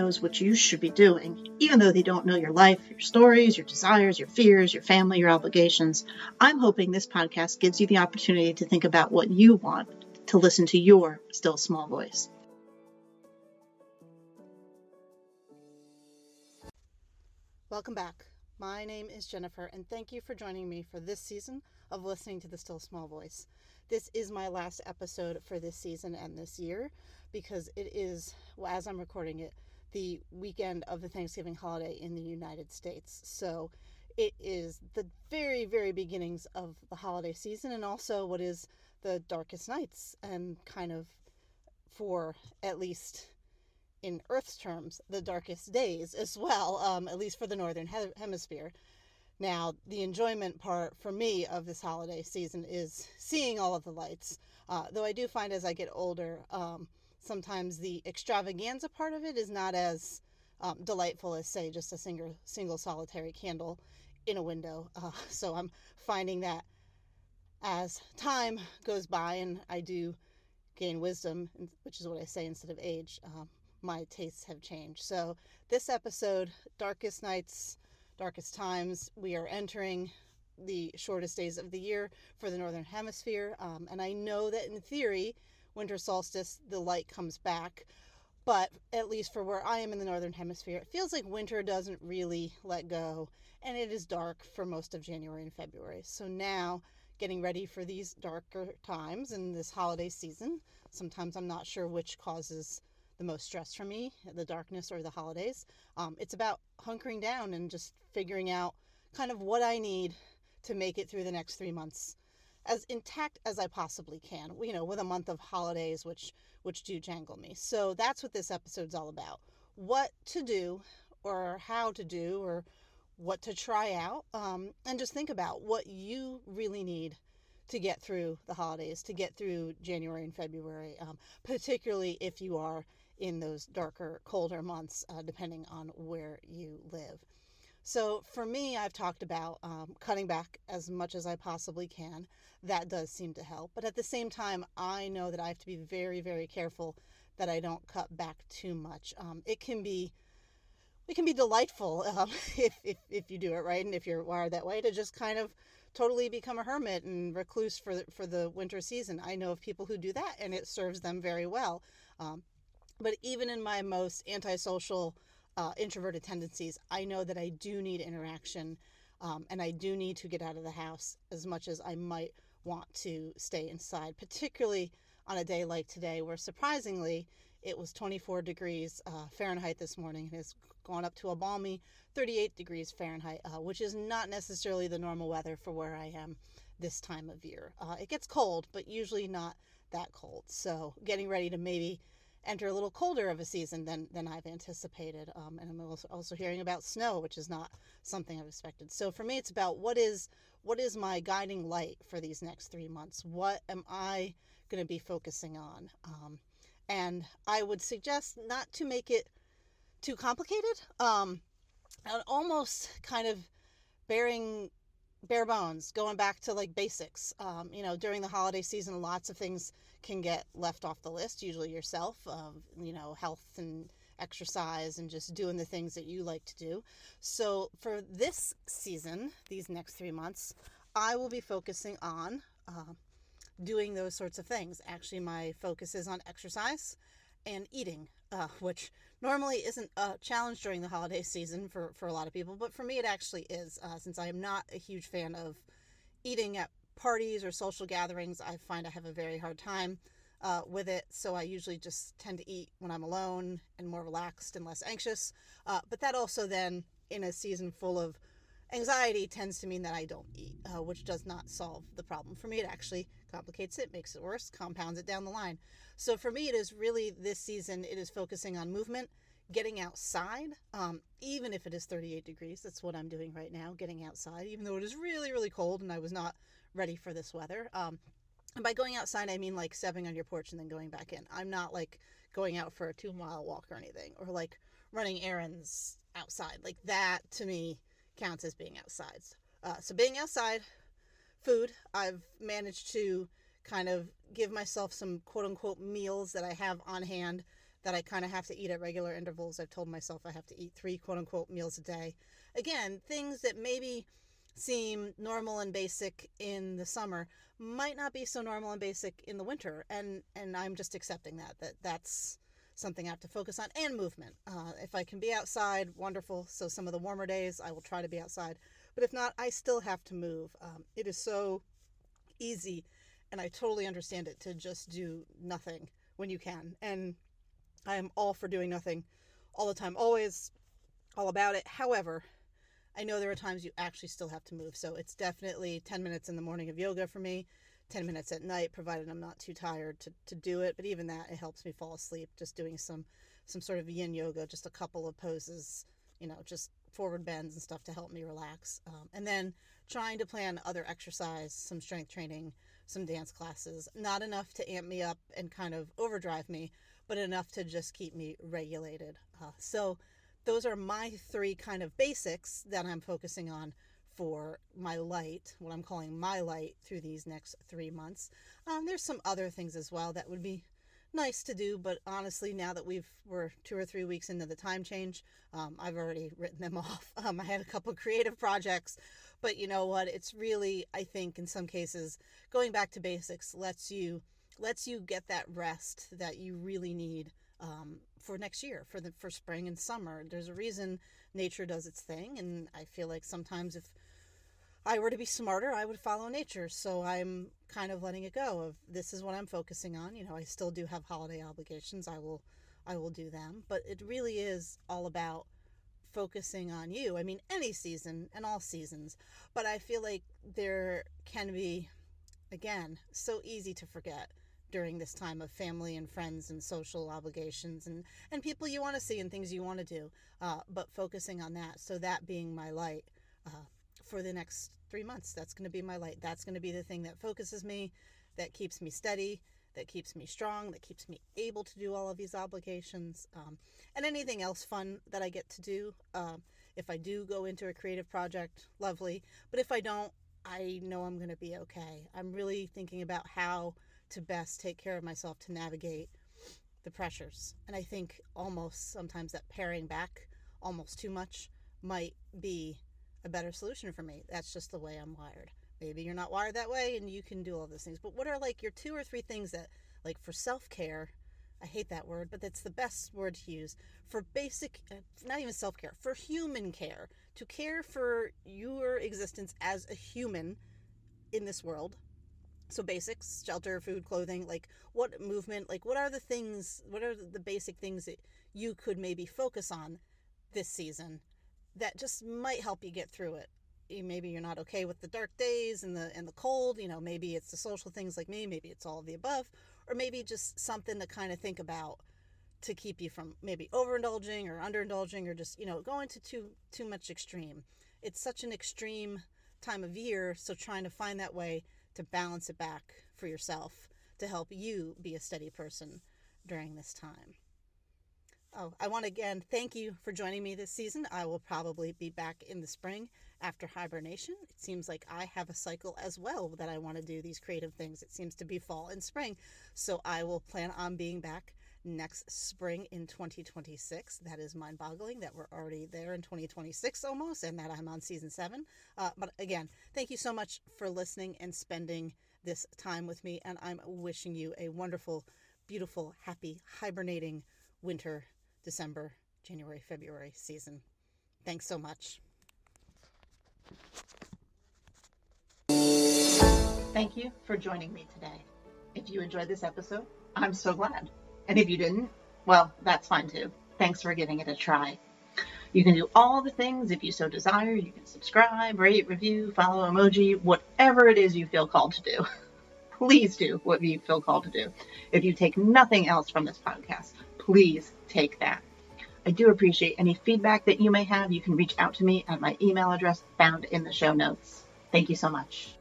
knows what you should be doing, even though they don't know your life, your stories, your desires, your fears, your family, your obligations. I'm hoping this podcast gives you the opportunity to think about what you want, to listen to your still small voice. Welcome back. My name is Jennifer, and thank you for joining me for this season of listening to the Still Small Voice. This is my last episode for this season and this year because it is, as I'm recording it, the weekend of the Thanksgiving holiday in the United States. So it is the very, very beginnings of the holiday season and also what is the darkest nights and kind of, for at least in Earth's terms, the darkest days as well, at least for the Northern Hemisphere. Now, the enjoyment part for me of this holiday season is seeing all of the lights, though I do find as I get older, sometimes the extravaganza part of it is not as delightful as, say, just a single solitary candle in a window. So I'm finding that as time goes by and I do gain wisdom, which is what I say instead of age, my tastes have changed. So this episode, Darkest Nights, Darkest Times, we are entering the shortest days of the year for the Northern Hemisphere. And I know that in theory, winter solstice, the light comes back. But at least for where I am in the Northern Hemisphere, it feels like winter doesn't really let go. And it is dark for most of January and February. So now, getting ready for these darker times in this holiday season, sometimes I'm not sure which causes the most stress for me, the darkness or the holidays. It's about hunkering down and just figuring out kind of what I need to make it through the next 3 months as intact as I possibly can, with a month of holidays, which do jangle me. So that's what this episode's all about. What to do or how to do or what to try out, and just think about what you really need to get through the holidays, to get through January and February, particularly if you are in those darker, colder months, depending on where you live. So for me, I've talked about cutting back as much as I possibly can. That does seem to help. But at the same time, I know that I have to be very, very careful that I don't cut back too much. It can be delightful if you do it right and if you're wired that way, to just kind of totally become a hermit and recluse for the winter season. I know of people who do that and it serves them very well. But even in my most antisocial, introverted tendencies, I know that I do need interaction, and I do need to get out of the house as much as I might want to stay inside, particularly on a day like today where surprisingly it was 24 degrees Fahrenheit this morning and has gone up to a balmy 38 degrees Fahrenheit, which is not necessarily the normal weather for where I am this time of year. It gets cold, but usually not that cold. So getting ready to maybe enter a little colder of a season than I've anticipated. And I'm also hearing about snow, which is not something I've expected. So for me, it's about what is my guiding light for these next 3 months? What am I going to be focusing on? And I would suggest not to make it too complicated, and almost kind of bare bones, going back to like basics. During the holiday season, lots of things can get left off the list, usually yourself, health and exercise and just doing the things that you like to do. So for this season, these next 3 months, I will be focusing on doing those sorts of things. Actually, my focus is on exercise and eating, which normally isn't a challenge during the holiday season for a lot of people, but for me it actually is, since I am not a huge fan of eating at parties or social gatherings. I find I have a very hard time with it, so I usually just tend to eat when I'm alone and more relaxed and less anxious, but that also then, in a season full of anxiety, tends to mean that I don't eat, which does not solve the problem. For me, it actually complicates it, makes it worse, compounds it down the line. So for me, it is really, this season, it is focusing on movement, getting outside, even if it is 38 degrees. That's what I'm doing right now, getting outside, even though it is really, really cold and I was not ready for this weather. And by going outside, I mean like stepping on your porch and then going back in. I'm not like going out for a 2-mile walk or anything, or like running errands outside. Like that, to me, counts as being outside. So being outside, food, I've managed to kind of give myself some quote-unquote meals that I have on hand that I kind of have to eat at regular intervals. I've told myself I have to eat 3 quote unquote meals a day. Again, things that maybe seem normal and basic in the summer might not be so normal and basic in the winter. And I'm just accepting that's something I have to focus on, and movement. If I can be outside, wonderful. So some of the warmer days, I will try to be outside. But if not, I still have to move. It is so easy, and I totally understand it, to just do nothing when you can. And I am all for doing nothing all the time, always all about it. However, I know there are times you actually still have to move. So it's definitely 10 minutes in the morning of yoga for me, 10 minutes at night, provided I'm not too tired to do it. But even that, it helps me fall asleep, just doing some sort of yin yoga, just a couple of poses, just forward bends and stuff to help me relax. And then trying to plan other exercise, some strength training, some dance classes, not enough to amp me up and kind of overdrive me, but enough to just keep me regulated. So those are my 3 kind of basics that I'm focusing on for my light, what I'm calling my light, through these next 3 months. There's some other things as well that would be nice to do, but honestly, now that we're 2 or 3 weeks into the time change, I've already written them off. I had a couple of creative projects, but you know what? It's really, I think in some cases, going back to basics lets you get that rest that you really need for next year, for spring and summer. There's a reason nature does its thing, and I feel like sometimes if I were to be smarter, I would follow nature. So I'm kind of letting it go of, this is what I'm focusing on. I still do have holiday obligations. I will do them, but it really is all about focusing on you. I mean, any season and all seasons, but I feel like there can be, again, so easy to forget during this time of family and friends and social obligations and people you want to see and things you want to do, but focusing on that. So that being my light for the next 3 months, that's going to be my light. That's going to be the thing that focuses me, that keeps me steady, that keeps me strong, that keeps me able to do all of these obligations, and anything else fun that I get to do. If I do go into a creative project, lovely. But if I don't, I know I'm going to be okay. I'm really thinking about how to best take care of myself to navigate the pressures. And I think almost sometimes that paring back almost too much might be a better solution for me. That's just the way I'm wired. Maybe you're not wired that way and you can do all those things. But what are like your 2 or 3 things that, like, for self-care, I hate that word, but that's the best word to use, for basic, not even self-care, for human care, to care for your existence as a human in this world. So basics, shelter, food, clothing, like what movement, like what are the things, what are the basic things that you could maybe focus on this season that just might help you get through it? Maybe you're not okay with the dark days and the cold, maybe it's the social things like me, maybe it's all of the above, or maybe just something to kind of think about to keep you from maybe overindulging or underindulging, or just, going to too much extreme. It's such an extreme time of year, so trying to find that way to balance it back for yourself to help you be a steady person during this time. Oh, I want to again thank you for joining me this season. I will probably be back in the spring after hibernation. It seems like I have a cycle as well that I want to do these creative things. It seems to be fall and spring. So I will plan on being back next spring in 2026. That is mind-boggling that we're already there in 2026 almost, and that I'm on season 7. But again, thank you so much for listening and spending this time with me, and I'm wishing you a wonderful, beautiful, happy, hibernating winter, December, January, February season. Thanks so much. Thank you for joining me today. If you enjoyed this episode, I'm so glad. And if you didn't, well, that's fine too. Thanks for giving it a try. You can do all the things if you so desire. You can subscribe, rate, review, follow, emoji, whatever it is you feel called to do. Please do what you feel called to do. If you take nothing else from this podcast, please take that. I do appreciate any feedback that you may have. You can reach out to me at my email address found in the show notes. Thank you so much.